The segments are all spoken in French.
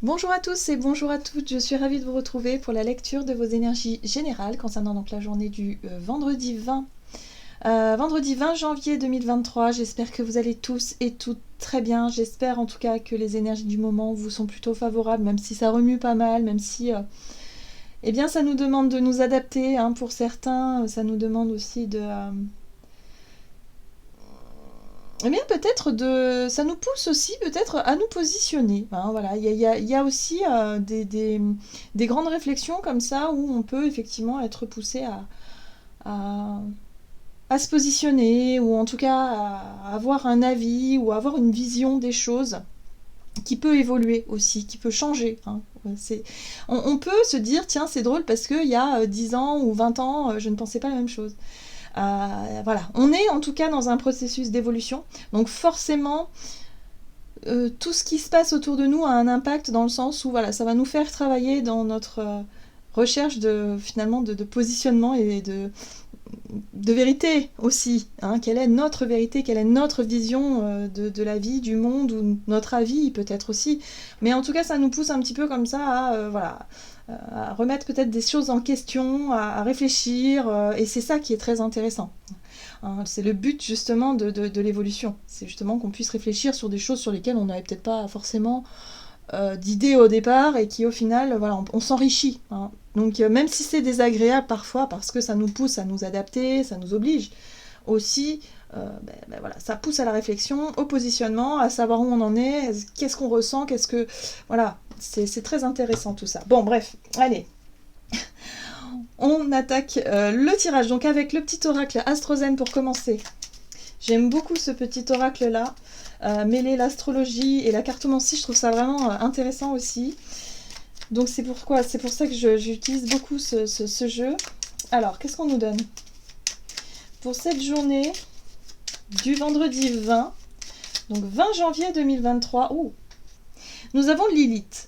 Bonjour à tous et bonjour à toutes, je suis ravie de vous retrouver pour la lecture de vos énergies générales concernant donc la journée du vendredi 20. Vendredi 20 janvier 2023, j'espère que vous allez tous et toutes très bien, j'espère en tout cas que les énergies du moment vous sont plutôt favorables, même si ça remue pas mal, même si eh bien ça nous demande de nous adapter, hein, pour certains, ça nous demande aussi de... eh bien peut-être ça nous pousse aussi peut-être à nous positionner, hein, voilà. Il y a aussi des grandes réflexions comme ça où on peut effectivement être poussé à, à se positionner ou en tout cas à avoir un avis ou à avoir une vision des choses qui peut évoluer aussi, qui peut changer, hein. On peut se dire tiens c'est drôle parce qu'il y a 10 ans ou 20 ans je ne pensais pas la même chose. Voilà, on est en tout cas dans un processus d'évolution, donc forcément tout ce qui se passe autour de nous a un impact dans le sens où voilà, ça va nous faire travailler dans notre recherche finalement de positionnement et de vérité aussi, hein. Quelle est notre vérité, quelle est notre vision de la vie, du monde, ou notre avis peut-être aussi, mais en tout cas ça nous pousse un petit peu comme ça à remettre peut-être des choses en question, à réfléchir, et c'est ça qui est très intéressant, hein. C'est le but justement de l'évolution, c'est justement qu'on puisse réfléchir sur des choses sur lesquelles on n'avait peut-être pas forcément d'idées au départ et qui au final voilà, on s'enrichit, hein. Donc même si c'est désagréable parfois parce que ça nous pousse à nous adapter, ça nous oblige aussi, voilà, ça pousse à la réflexion, au positionnement, à savoir où on en est, qu'est-ce qu'on ressent, qu'est-ce que... Voilà, c'est très intéressant tout ça. Bon bref, allez, on attaque le tirage, donc avec le petit oracle Astrozen pour commencer. J'aime beaucoup ce petit oracle là, mêler l'astrologie et la cartomancie, je trouve ça vraiment intéressant aussi. Donc c'est pour ça que j'utilise beaucoup ce jeu. Alors, qu'est-ce qu'on nous donne pour cette journée du vendredi 20, donc 20 janvier 2023. Nous avons Lilith.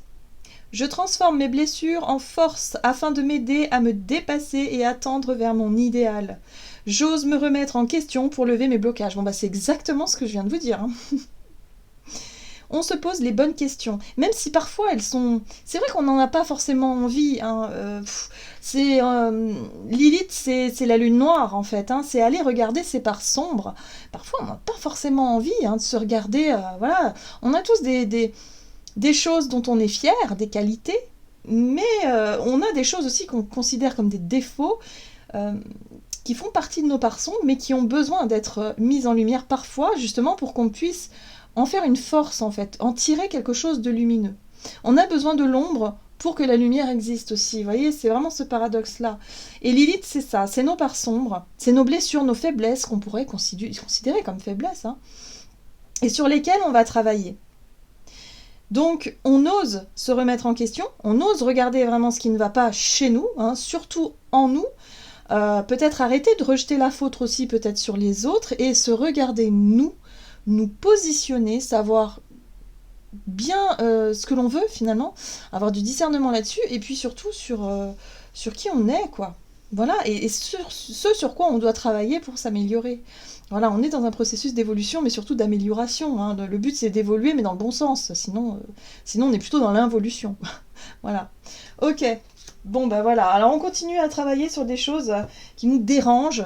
Je transforme mes blessures en force afin de m'aider à me dépasser et à tendre vers mon idéal. J'ose me remettre en question pour lever mes blocages. Bon c'est exactement ce que je viens de vous dire, hein. On se pose les bonnes questions, même si parfois elles sont... C'est vrai qu'on n'en a pas forcément envie, hein. Lilith, c'est la lune noire, en fait, hein. C'est aller regarder ses parts sombres. Parfois, on n'a pas forcément envie, hein, de se regarder... voilà. On a tous des choses dont on est fier, des qualités, mais on a des choses aussi qu'on considère comme des défauts, qui font partie de nos parts sombres, mais qui ont besoin d'être mises en lumière parfois, justement pour qu'on puisse en faire une force en fait, en tirer quelque chose de lumineux. On a besoin de l'ombre pour que la lumière existe aussi, vous voyez, c'est vraiment ce paradoxe-là. Et Lilith, c'est ça, c'est nos parts sombres, c'est nos blessures, nos faiblesses qu'on pourrait considérer comme faiblesses, hein, et sur lesquelles on va travailler. Donc on ose se remettre en question, on ose regarder vraiment ce qui ne va pas chez nous, hein, surtout en nous, peut-être arrêter de rejeter la faute aussi peut-être sur les autres et se regarder nous positionner, savoir bien ce que l'on veut finalement, avoir du discernement là-dessus, et puis surtout sur qui on est, quoi. Voilà, et ce sur quoi on doit travailler pour s'améliorer. Voilà, on est dans un processus d'évolution, mais surtout d'amélioration, hein. Le but c'est d'évoluer, mais dans le bon sens, sinon on est plutôt dans l'involution. Voilà. Ok. Bon voilà, alors on continue à travailler sur des choses qui nous dérangent.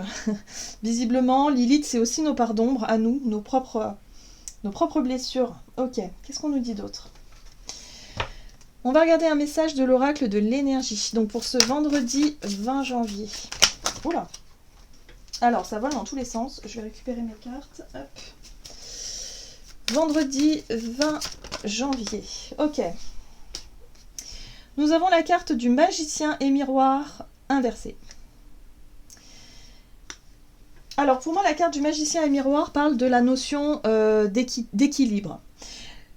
Visiblement, Lilith, c'est aussi nos parts d'ombre à nous, nos propres blessures. Ok, qu'est-ce qu'on nous dit d'autre ? On va regarder un message de l'oracle de l'énergie, donc pour ce vendredi 20 janvier. Oula. Alors, ça vole dans tous les sens, je vais récupérer mes cartes. Hop. Vendredi 20 janvier, ok. Nous avons la carte du magicien et miroir inversé. Alors pour moi, la carte du magicien et miroir parle de la notion d'équilibre.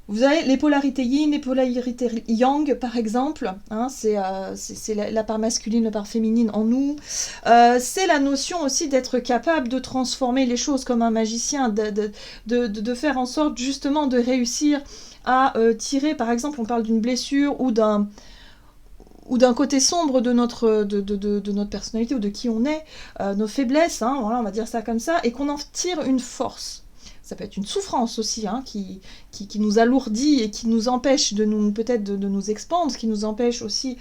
Vous avez les polarités yin, les polarités yang, par exemple, hein, c'est la part masculine, la part féminine en nous. C'est la notion aussi d'être capable de transformer les choses comme un magicien, de faire en sorte justement de réussir à tirer, par exemple, on parle d'une blessure ou d'un côté sombre de notre personnalité ou de qui on est, nos faiblesses, hein, voilà, on va dire ça comme ça, et qu'on en tire une force. ça peut être une souffrance aussi, hein, qui nous alourdit et qui nous empêche de nous, peut-être de nous expandre, qui nous empêche aussi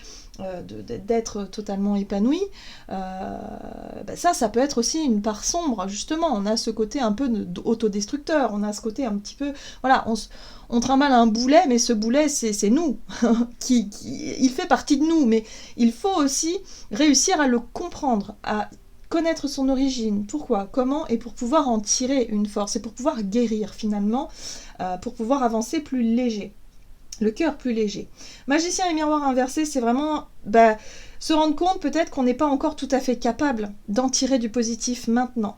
d'être totalement épanoui, ça peut être aussi une part sombre, justement. On a ce côté un peu autodestructeur, on a ce côté un petit peu, voilà, on trimballe un boulet, mais ce boulet, c'est nous, il fait partie de nous, mais il faut aussi réussir à le comprendre, à connaître son origine, pourquoi, comment, et pour pouvoir en tirer une force, et pour pouvoir guérir finalement, pour pouvoir avancer plus léger. Le cœur plus léger. Magicien et miroir inversé, c'est vraiment se rendre compte peut-être qu'on n'est pas encore tout à fait capable d'en tirer du positif maintenant.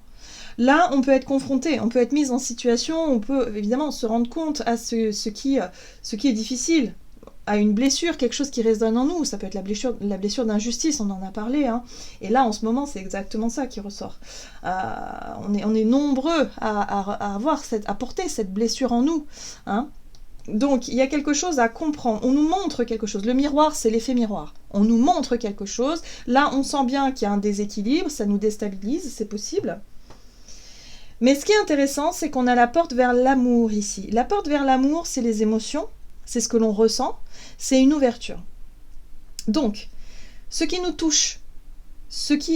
Là, on peut être confronté, on peut être mis en situation, on peut évidemment se rendre compte à ce qui est difficile, à une blessure, quelque chose qui résonne en nous. Ça peut être la blessure d'injustice, on en a parlé. Hein. Et là, en ce moment, c'est exactement ça qui ressort. On est nombreux à porter cette blessure en nous. Hein. Donc, il y a quelque chose à comprendre. On nous montre quelque chose. Le miroir, c'est l'effet miroir. On nous montre quelque chose. Là, on sent bien qu'il y a un déséquilibre. Ça nous déstabilise, c'est possible. Mais ce qui est intéressant, c'est qu'on a la porte vers l'amour ici. La porte vers l'amour, c'est les émotions. C'est ce que l'on ressent. C'est une ouverture. Donc, ce qui nous touche,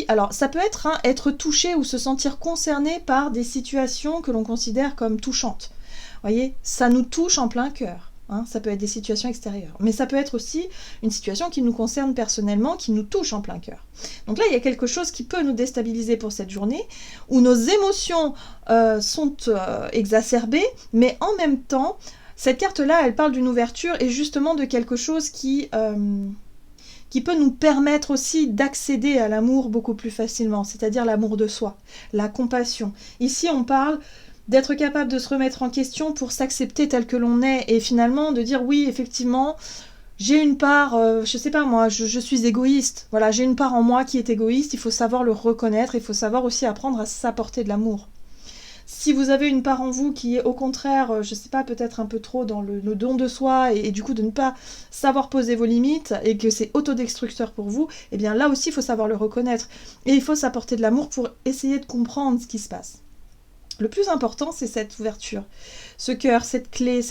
alors, ça peut être être touché ou se sentir concerné par des situations que l'on considère comme touchantes. Vous voyez, ça nous touche en plein cœur. Hein, ça peut être des situations extérieures. Mais ça peut être aussi une situation qui nous concerne personnellement, qui nous touche en plein cœur. Donc là, il y a quelque chose qui peut nous déstabiliser pour cette journée, où nos émotions sont exacerbées, mais en même temps, cette carte-là, elle parle d'une ouverture et justement de quelque chose qui peut nous permettre aussi d'accéder à l'amour beaucoup plus facilement, c'est-à-dire l'amour de soi, la compassion. Ici, on parle d'être capable de se remettre en question pour s'accepter tel que l'on est et finalement de dire oui, effectivement, j'ai une part, je sais pas moi, je suis égoïste. Voilà, j'ai une part en moi qui est égoïste, il faut savoir le reconnaître, il faut savoir aussi apprendre à s'apporter de l'amour. Si vous avez une part en vous qui est au contraire, je sais pas, peut-être un peu trop dans le don de soi et du coup de ne pas savoir poser vos limites et que c'est autodestructeur pour vous, eh bien là aussi il faut savoir le reconnaître et il faut s'apporter de l'amour pour essayer de comprendre ce qui se passe. Le plus important, c'est cette ouverture, ce cœur, cette clé,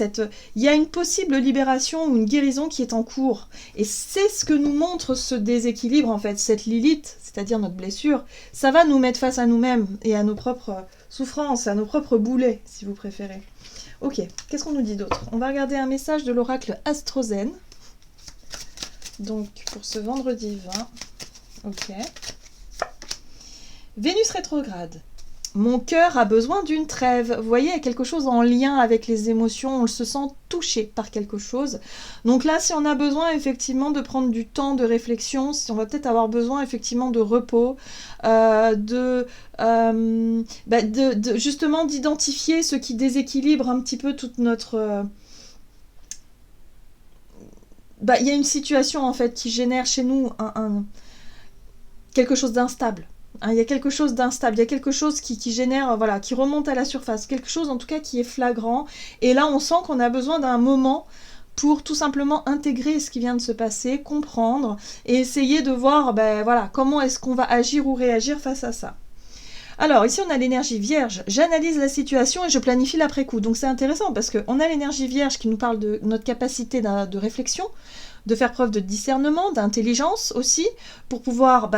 il y a une possible libération ou une guérison qui est en cours. Et c'est ce que nous montre ce déséquilibre, en fait, cette Lilith, c'est-à-dire notre blessure. Ça va nous mettre face à nous-mêmes et à nos propres souffrances, à nos propres boulets, si vous préférez. Ok, qu'est-ce qu'on nous dit d'autre? On va regarder un message de l'oracle Astrozen. Donc, pour ce vendredi 20. Ok. Vénus rétrograde. Mon cœur a besoin d'une trêve. Vous voyez, il y a quelque chose en lien avec les émotions. On se sent touché par quelque chose. Donc là, si on a besoin effectivement de prendre du temps de réflexion, si on va peut-être avoir besoin effectivement de repos, justement d'identifier ce qui déséquilibre un petit peu toute notre... il y a une situation en fait qui génère chez nous quelque chose d'instable. Il y a quelque chose d'instable, il y a quelque chose qui génère, voilà, qui remonte à la surface, quelque chose en tout cas qui est flagrant. Et là, on sent qu'on a besoin d'un moment pour tout simplement intégrer ce qui vient de se passer, comprendre et essayer de voir, comment est-ce qu'on va agir ou réagir face à ça. Alors, ici, on a l'énergie vierge. J'analyse la situation et je planifie l'après-coup. Donc, c'est intéressant parce qu'on a l'énergie vierge qui nous parle de notre capacité de réflexion, de faire preuve de discernement, d'intelligence aussi, pour pouvoir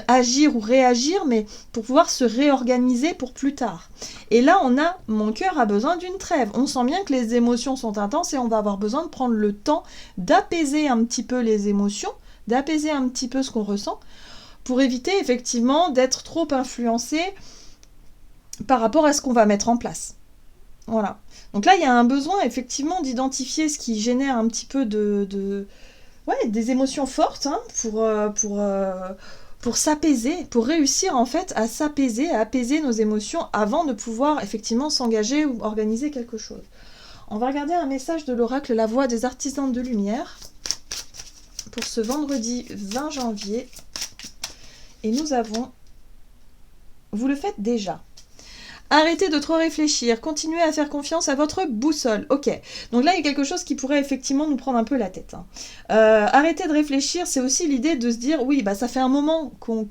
agir ou réagir, mais pour pouvoir se réorganiser pour plus tard. Et là, on a « mon cœur a besoin d'une trêve ». On sent bien que les émotions sont intenses et on va avoir besoin de prendre le temps d'apaiser un petit peu les émotions, d'apaiser un petit peu ce qu'on ressent, pour éviter effectivement d'être trop influencé par rapport à ce qu'on va mettre en place. Voilà. Donc là, il y a un besoin effectivement d'identifier ce qui génère un petit peu des émotions fortes pour s'apaiser, pour réussir en fait à s'apaiser, à apaiser nos émotions avant de pouvoir effectivement s'engager ou organiser quelque chose. On va regarder un message de l'oracle La Voix des Artisans de Lumière pour ce vendredi 20 janvier. Et nous avons... Vous le faites déjà. Arrêtez de trop réfléchir, continuez à faire confiance à votre boussole. Ok, donc là il y a quelque chose qui pourrait effectivement nous prendre un peu la tête. Arrêtez de réfléchir, c'est aussi l'idée de se dire, oui, ça fait un moment qu'on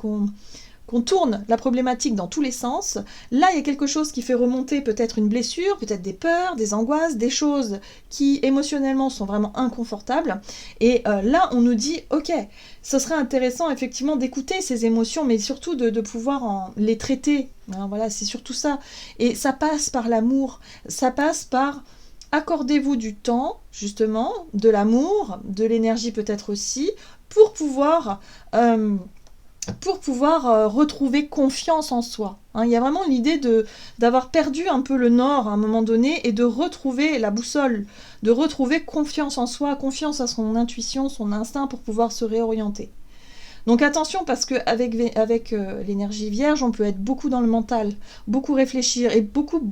qu'on tourne la problématique dans tous les sens, là il y a quelque chose qui fait remonter peut-être une blessure, peut-être des peurs, des angoisses, des choses qui émotionnellement sont vraiment inconfortables, et là on nous dit ok, ce serait intéressant effectivement d'écouter ces émotions, mais surtout de pouvoir les traiter, hein, voilà, c'est surtout ça, et ça passe par l'amour, ça passe par accordez-vous du temps, justement, de l'amour, de l'énergie peut-être aussi, pour pouvoir retrouver confiance en soi. Hein, il y a vraiment l'idée d'avoir perdu un peu le nord à un moment donné et de retrouver la boussole, de retrouver confiance en soi, confiance à son intuition, son instinct pour pouvoir se réorienter. Donc attention parce qu'avec l'énergie vierge, on peut être beaucoup dans le mental, beaucoup réfléchir et beaucoup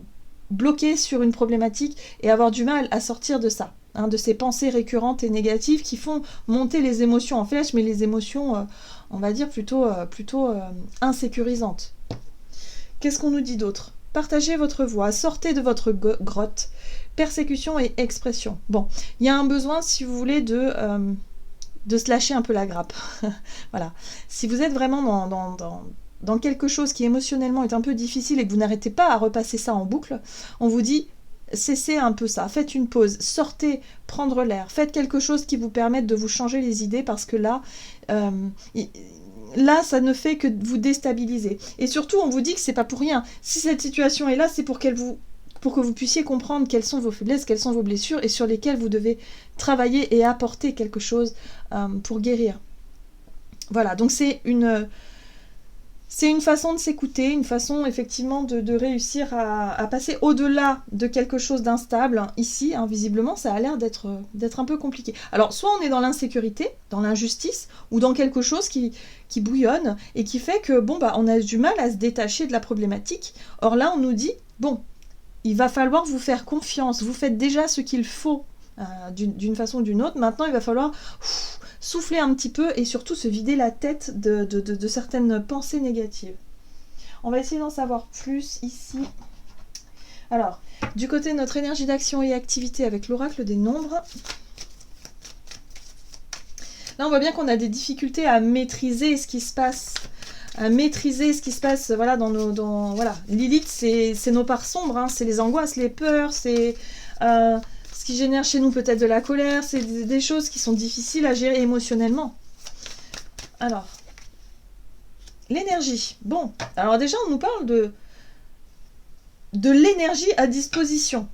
bloqué sur une problématique et avoir du mal à sortir de ça. Hein, de ces pensées récurrentes et négatives qui font monter les émotions en flèche, mais les émotions, on va dire, plutôt insécurisantes. Qu'est-ce qu'on nous dit d'autre? Partagez votre voix, sortez de votre grotte, persécution et expression. Bon, il y a un besoin, si vous voulez, de se lâcher un peu la grappe. Voilà. Si vous êtes vraiment dans quelque chose qui émotionnellement est un peu difficile et que vous n'arrêtez pas à repasser ça en boucle, on vous dit cessez un peu ça, faites une pause, sortez, prendre l'air, faites quelque chose qui vous permette de vous changer les idées parce que là, ça ne fait que vous déstabiliser. Et surtout, on vous dit que c'est pas pour rien. Si cette situation est là, c'est pour que vous puissiez comprendre quelles sont vos faiblesses, quelles sont vos blessures et sur lesquelles vous devez travailler et apporter quelque chose pour guérir. Voilà, donc c'est une façon de s'écouter, une façon effectivement de réussir à passer au-delà de quelque chose d'instable. Ici, hein, visiblement, ça a l'air d'être un peu compliqué. Alors, soit on est dans l'insécurité, dans l'injustice, ou dans quelque chose qui bouillonne et qui fait que, on a du mal à se détacher de la problématique. Or là, on nous dit, il va falloir vous faire confiance, vous faites déjà ce qu'il faut d'une façon ou d'une autre. Maintenant, il va falloir souffler un petit peu et surtout se vider la tête de certaines pensées négatives. On va essayer d'en savoir plus ici. Alors, du côté de notre énergie d'action et activité avec l'oracle des nombres, là on voit bien qu'on a des difficultés à maîtriser ce qui se passe. Voilà, voilà. Lilith, c'est nos parts sombres, hein, c'est les angoisses, les peurs, c'est ce qui génère chez nous peut-être de la colère, c'est des choses qui sont difficiles à gérer émotionnellement. Alors, l'énergie. Bon, alors déjà on nous parle de l'énergie à disposition.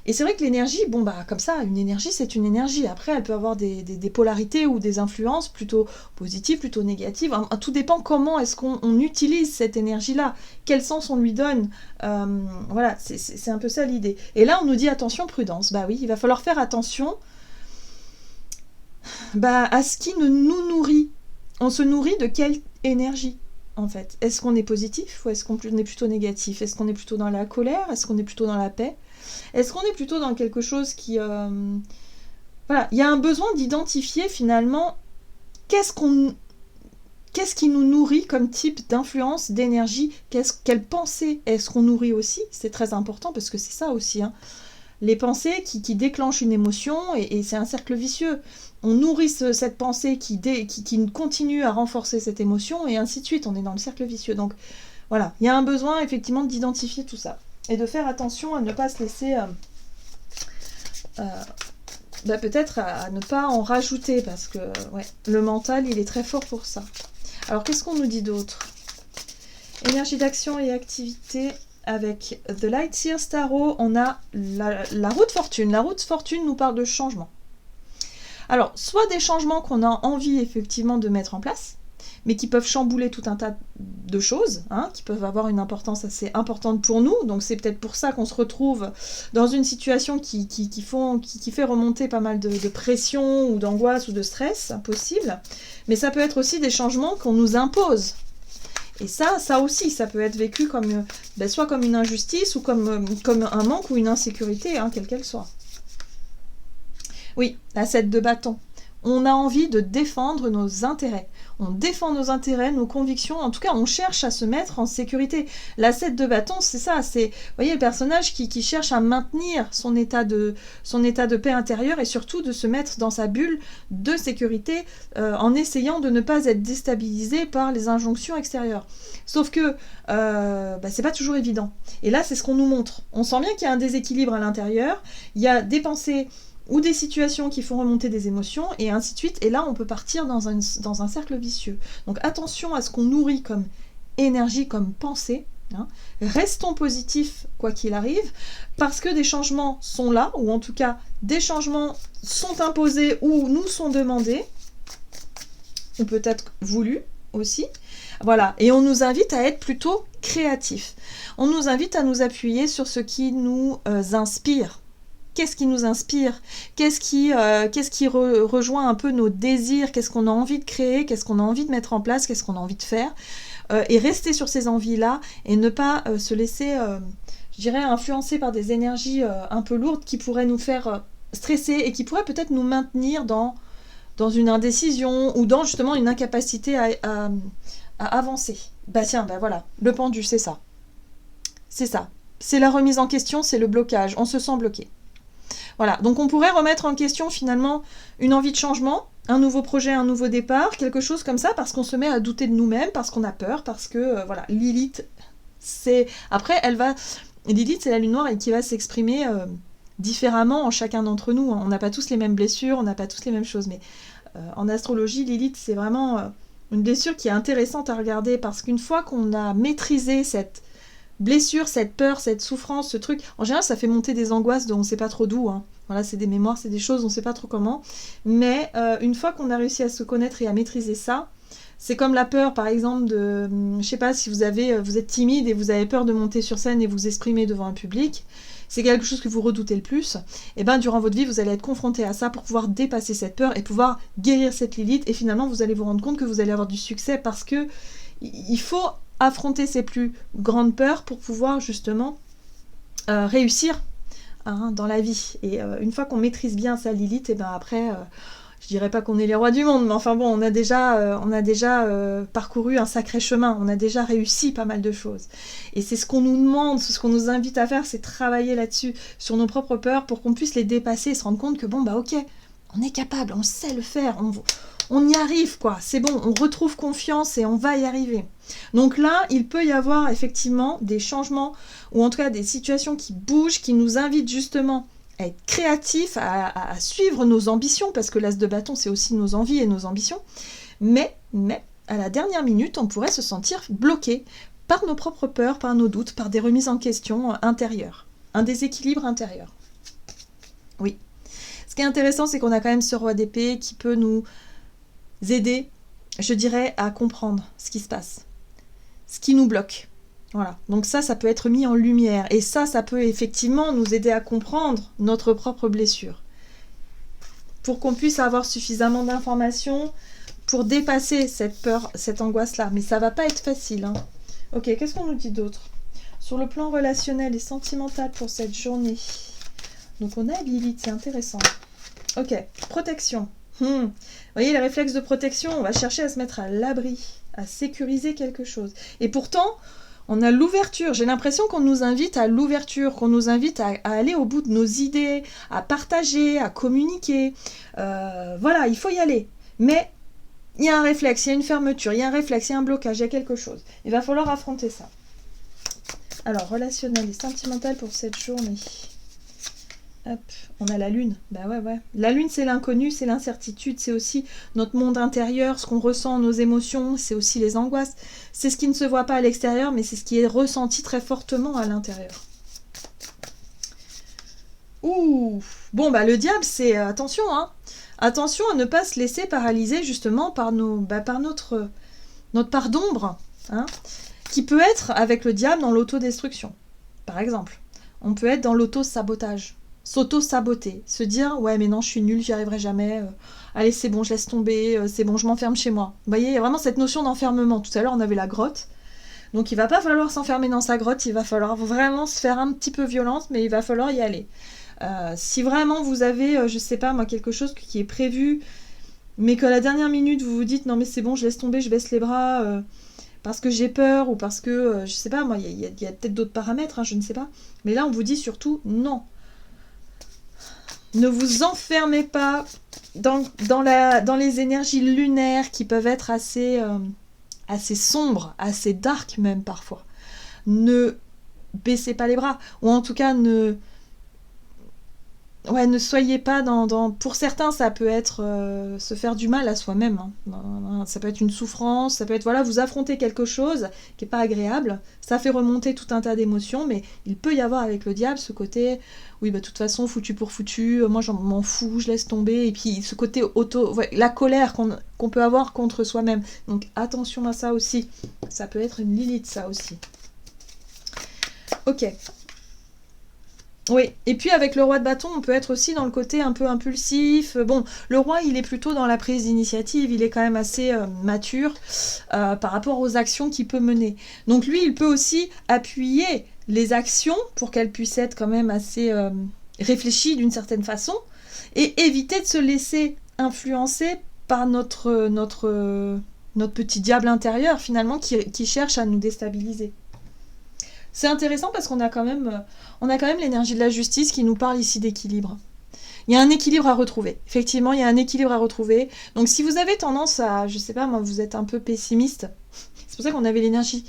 Et c'est vrai que l'énergie, comme ça, une énergie, c'est une énergie. Après, elle peut avoir des polarités ou des influences plutôt positives, plutôt négatives. Tout dépend comment est-ce qu'on utilise cette énergie-là, quel sens on lui donne. Voilà, c'est un peu ça l'idée. Et là, on nous dit attention, prudence. Bah oui, il va falloir faire attention à ce qui nous nourrit. On se nourrit de quelle énergie, en fait? Est-ce qu'on est positif ou est-ce qu'on est plutôt négatif? Est-ce qu'on est plutôt dans la colère? Est-ce qu'on est plutôt dans la paix? Est-ce qu'on est plutôt dans quelque chose qui... Voilà, il y a un besoin d'identifier finalement qu'est-ce qui nous nourrit comme type d'influence, d'énergie, quelle pensée est-ce qu'on nourrit aussi? C'est très important parce que c'est ça aussi, hein. Les pensées qui déclenchent une émotion et c'est un cercle vicieux. On nourrit cette pensée qui continue à renforcer cette émotion et ainsi de suite, on est dans le cercle vicieux. Donc voilà, il y a un besoin effectivement d'identifier tout ça. Et de faire attention à ne pas se laisser... peut-être à ne pas en rajouter, parce que le mental, il est très fort pour ça. Alors, qu'est-ce qu'on nous dit d'autre? Énergie d'action et activité avec The Light Seers Tarot, on a la roue de fortune. La roue de fortune nous parle de changement. Alors, soit des changements qu'on a envie effectivement de mettre en place, mais qui peuvent chambouler tout un tas de choses, hein, qui peuvent avoir une importance assez importante pour nous. Donc c'est peut-être pour ça qu'on se retrouve dans une situation qui fait remonter pas mal de pression ou d'angoisse ou de stress possible. Mais ça peut être aussi des changements qu'on nous impose. Et ça aussi, ça peut être vécu comme soit comme une injustice ou comme un manque ou une insécurité, hein, quelle qu'elle soit. Oui, la 7 de bâton. On a envie de défendre nos intérêts. On défend nos intérêts, nos convictions. En tout cas, on cherche à se mettre en sécurité. La 7 de bâton, c'est ça. C'est, vous voyez, le personnage qui cherche à maintenir son état de paix intérieure et surtout de se mettre dans sa bulle de sécurité en essayant de ne pas être déstabilisé par les injonctions extérieures. Sauf que c'est pas toujours évident. Et là, c'est ce qu'on nous montre. On sent bien qu'il y a un déséquilibre à l'intérieur. Il y a des pensées ou des situations qui font remonter des émotions, et ainsi de suite. Et là, on peut partir dans un cercle vicieux. Donc attention à ce qu'on nourrit comme énergie, comme pensée. Hein. Restons positifs, quoi qu'il arrive, parce que des changements sont là, ou en tout cas, des changements sont imposés ou nous sont demandés, ou peut-être voulus aussi. Voilà, et on nous invite à être plutôt créatifs. On nous invite à nous appuyer sur ce qui nous inspire. Qu'est-ce qui nous inspire? Qu'est-ce qui rejoint un peu nos désirs? Qu'est-ce qu'on a envie de créer? Qu'est-ce qu'on a envie de mettre en place? Qu'est-ce qu'on a envie de faire? Et rester sur ces envies-là et ne pas se laisser, je dirais, influencer par des énergies un peu lourdes qui pourraient nous faire stresser et qui pourraient peut-être nous maintenir dans une indécision ou dans justement une incapacité à avancer. Voilà, le pendu, c'est ça. C'est ça. C'est la remise en question, c'est le blocage. On se sent bloqué. Voilà, donc on pourrait remettre en question finalement une envie de changement, un nouveau projet, un nouveau départ, quelque chose comme ça, parce qu'on se met à douter de nous-mêmes, parce qu'on a peur, parce que, voilà, Lilith, c'est... Après, Lilith, c'est la lune noire et qui va s'exprimer différemment en chacun d'entre nous. On n'a pas tous les mêmes blessures, on n'a pas tous les mêmes choses, mais en astrologie, Lilith, c'est vraiment une blessure qui est intéressante à regarder, parce qu'une fois qu'on a maîtrisé cette blessure, cette peur, cette souffrance, ce truc, en général ça fait monter des angoisses dont on ne sait pas trop d'où, hein. Voilà, c'est des mémoires, c'est des choses, on ne sait pas trop comment, mais une fois qu'on a réussi à se connaître et à maîtriser ça, c'est comme la peur par exemple de, je sais pas, si vous êtes timide et vous avez peur de monter sur scène et vous exprimer devant un public, c'est quelque chose que vous redoutez le plus, et bien durant votre vie vous allez être confronté à ça pour pouvoir dépasser cette peur et pouvoir guérir cette Lilith, et finalement vous allez vous rendre compte que vous allez avoir du succès, parce que il faut affronter ses plus grandes peurs pour pouvoir justement réussir dans la vie. Et une fois qu'on maîtrise bien sa Lilith, et ben après, je dirais pas qu'on est les rois du monde, mais enfin bon, on a déjà parcouru un sacré chemin, on a déjà réussi pas mal de choses. Et c'est ce qu'on nous demande, ce qu'on nous invite à faire, c'est travailler là-dessus, sur nos propres peurs, pour qu'on puisse les dépasser et se rendre compte que bon, bah ok, on est capable, on sait le faire, on y arrive, quoi. C'est bon, on retrouve confiance et on va y arriver. Donc là, il peut y avoir effectivement des changements, ou en tout cas des situations qui bougent, qui nous invitent justement à être créatifs, à suivre nos ambitions, parce que l'as de bâton, c'est aussi nos envies et nos ambitions. Mais, à la dernière minute, on pourrait se sentir bloqué par nos propres peurs, par nos doutes, par des remises en question intérieures. Un déséquilibre intérieur. Oui. Ce qui est intéressant, c'est qu'on a quand même ce roi d'épée qui peut nous aider, je dirais, à comprendre ce qui se passe, ce qui nous bloque. Voilà. Donc ça peut être mis en lumière, et ça peut effectivement nous aider à comprendre notre propre blessure, pour qu'on puisse avoir suffisamment d'informations pour dépasser cette peur, cette angoisse-là. Mais ça va pas être facile, hein. Ok, qu'est-ce qu'on nous dit d'autre sur le plan relationnel et sentimental pour cette journée? Donc on a Lilith, c'est intéressant. Ok, protection. Vous voyez, les réflexes de protection, on va chercher à se mettre à l'abri, à sécuriser quelque chose. Et pourtant, on a l'ouverture. J'ai l'impression qu'on nous invite à l'ouverture, qu'on nous invite à aller au bout de nos idées, à partager, à communiquer. Voilà, il faut y aller. Mais il y a un réflexe, il y a une fermeture, il y a un réflexe, il y a un blocage, il y a quelque chose. Il va falloir affronter ça. Alors, relationnel et sentimental pour cette journée. Hop, on a la lune. Bah ouais. La lune, c'est l'inconnu, c'est l'incertitude, c'est aussi notre monde intérieur, ce qu'on ressent, nos émotions, c'est aussi les angoisses. C'est ce qui ne se voit pas à l'extérieur, mais c'est ce qui est ressenti très fortement à l'intérieur. Ouh, bon, bah le diable, c'est attention, hein. Attention à ne pas se laisser paralyser justement par notre part d'ombre, hein, qui peut être avec le diable dans l'autodestruction. Par exemple, on peut être dans l'auto-sabotage. S'auto-saboter, se dire ouais mais non je suis nulle, j'y arriverai jamais, allez c'est bon je laisse tomber, c'est bon je m'enferme chez moi. Vous voyez, il y a vraiment cette notion d'enfermement. Tout à l'heure on avait la grotte, donc il va pas falloir s'enfermer dans sa grotte, il va falloir vraiment se faire un petit peu violence, mais il va falloir y aller. Si vraiment vous avez, je sais pas moi, quelque chose qui est prévu mais que à la dernière minute, vous vous dites, non mais c'est bon, je laisse tomber, je baisse les bras, parce que j'ai peur, ou parce que, je sais pas, moi, il y a peut-être d'autres paramètres, hein, je ne sais pas. Mais là, on vous dit surtout, non. Ne vous enfermez pas dans les énergies lunaires qui peuvent être assez sombres, assez dark même parfois. Ne baissez pas les bras, ou en tout cas ne soyez pas Pour certains, ça peut être se faire du mal à soi-même. Hein. Ça peut être une souffrance, ça peut être, voilà, vous affrontez quelque chose qui n'est pas agréable, ça fait remonter tout un tas d'émotions, mais il peut y avoir avec le diable ce côté, oui, bah de toute façon, foutu pour foutu, moi j'en m'en fous, je laisse tomber, et puis ce côté la colère qu'on peut avoir contre soi-même. Donc attention à ça aussi. Ça peut être une Lilith, ça aussi. Ok. Oui, et puis avec le roi de bâton, on peut être aussi dans le côté un peu impulsif. Bon, le roi, il est plutôt dans la prise d'initiative, il est quand même assez mature par rapport aux actions qu'il peut mener. Donc lui, il peut aussi appuyer les actions pour qu'elles puissent être quand même assez réfléchies d'une certaine façon, et éviter de se laisser influencer par notre petit diable intérieur, finalement, qui cherche à nous déstabiliser. C'est intéressant parce qu'on a quand même l'énergie de la justice qui nous parle ici d'équilibre. Il y a un équilibre à retrouver. Effectivement, il y a un équilibre à retrouver. Donc si vous avez tendance à, je sais pas moi, vous êtes un peu pessimiste, c'est pour ça qu'on avait l'énergie,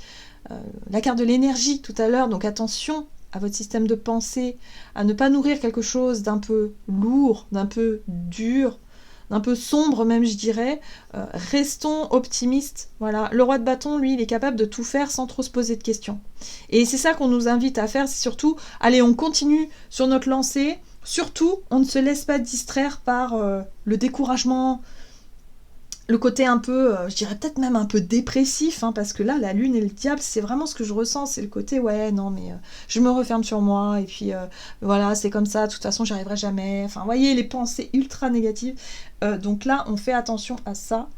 la carte de l'énergie tout à l'heure, donc attention à votre système de pensée, à ne pas nourrir quelque chose d'un peu lourd, d'un peu dur, d'un peu sombre même, je dirais. Restons optimistes. Voilà. Le roi de bâton, lui, il est capable de tout faire sans trop se poser de questions. Et c'est ça qu'on nous invite à faire, c'est surtout, allez, on continue sur notre lancée. Surtout, on ne se laisse pas distraire par le découragement, le côté un peu, je dirais peut-être même un peu dépressif, hein, parce que là, la lune et le diable, c'est vraiment ce que je ressens, c'est le côté, ouais, non, mais je me referme sur moi, et puis voilà, c'est comme ça, de toute façon, j'y arriverai jamais. Enfin, vous voyez, les pensées ultra négatives. Donc là, on fait attention à ça.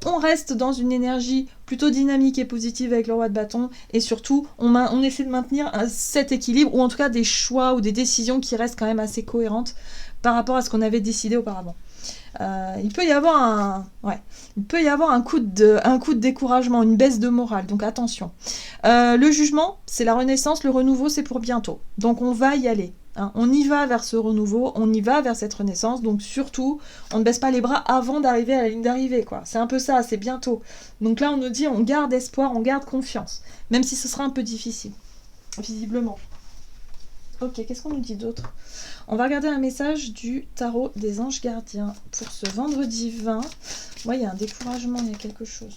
On reste dans une énergie plutôt dynamique et positive avec le roi de bâton, et surtout, on essaie de maintenir cet équilibre, ou en tout cas des choix ou des décisions qui restent quand même assez cohérentes par rapport à ce qu'on avait décidé auparavant. Il peut y avoir un coup de découragement, une baisse de morale, donc attention. Le jugement, c'est la renaissance, le renouveau, c'est pour bientôt. Donc on va y aller. Hein. On y va vers ce renouveau, on y va vers cette renaissance, donc surtout, on ne baisse pas les bras avant d'arriver à la ligne d'arrivée, quoi. C'est un peu ça, c'est bientôt. Donc là, on nous dit, on garde espoir, on garde confiance, même si ce sera un peu difficile, visiblement. Ok, qu'est-ce qu'on nous dit d'autre? On va regarder un message du tarot des anges gardiens pour ce vendredi 20. Ouais, il y a un découragement, il y a quelque chose.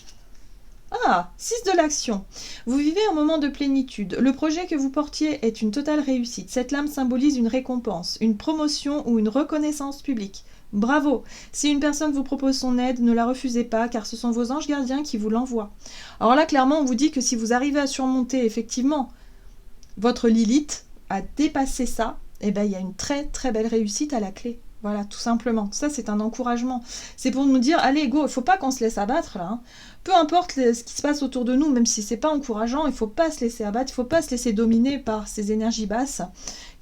Ah, 6 de l'action. Vous vivez un moment de plénitude. Le projet que vous portiez est une totale réussite. Cette lame symbolise une récompense, une promotion ou une reconnaissance publique. Bravo. Si une personne vous propose son aide, ne la refusez pas, car ce sont vos anges gardiens qui vous l'envoient. Alors là, clairement, on vous dit que si vous arrivez à surmonter effectivement votre Lilith, à dépasser ça, eh ben, il y a une très très belle réussite à la clé. Voilà, tout simplement. Ça, c'est un encouragement. C'est pour nous dire, allez, go, il ne faut pas qu'on se laisse abattre, là. Hein. Peu importe ce qui se passe autour de nous, même si c'est pas encourageant, il ne faut pas se laisser abattre, il ne faut pas se laisser dominer par ces énergies basses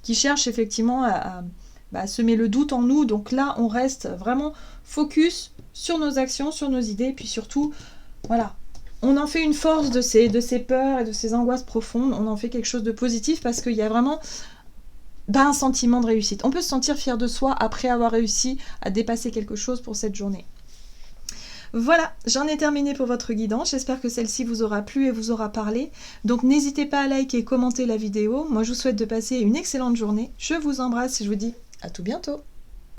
qui cherchent effectivement à semer le doute en nous. Donc là, on reste vraiment focus sur nos actions, sur nos idées, et puis surtout, voilà, on en fait une force de ces peurs et de ces angoisses profondes, on en fait quelque chose de positif parce qu'il y a vraiment un sentiment de réussite. On peut se sentir fier de soi après avoir réussi à dépasser quelque chose pour cette journée. Voilà, j'en ai terminé pour votre guidance. J'espère que celle-ci vous aura plu et vous aura parlé. Donc n'hésitez pas à liker et commenter la vidéo. Moi, je vous souhaite de passer une excellente journée. Je vous embrasse et je vous dis à tout bientôt.